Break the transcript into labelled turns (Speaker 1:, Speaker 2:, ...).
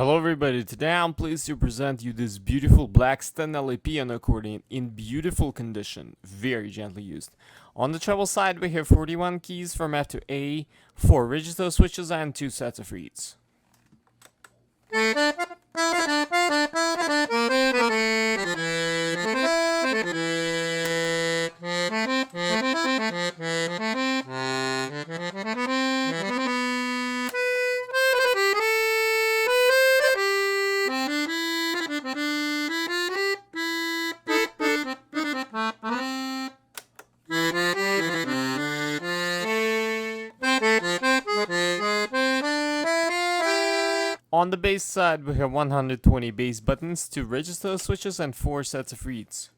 Speaker 1: Hello everybody, today I'm pleased to present you this beautiful black Stanelli piano accordion in beautiful condition, very gently used. On the treble side we have 41 keys from F to A, 4 register switches and 2 sets of reeds. On the bass side we have 120 bass buttons, 2 register switches and 4 sets of reeds.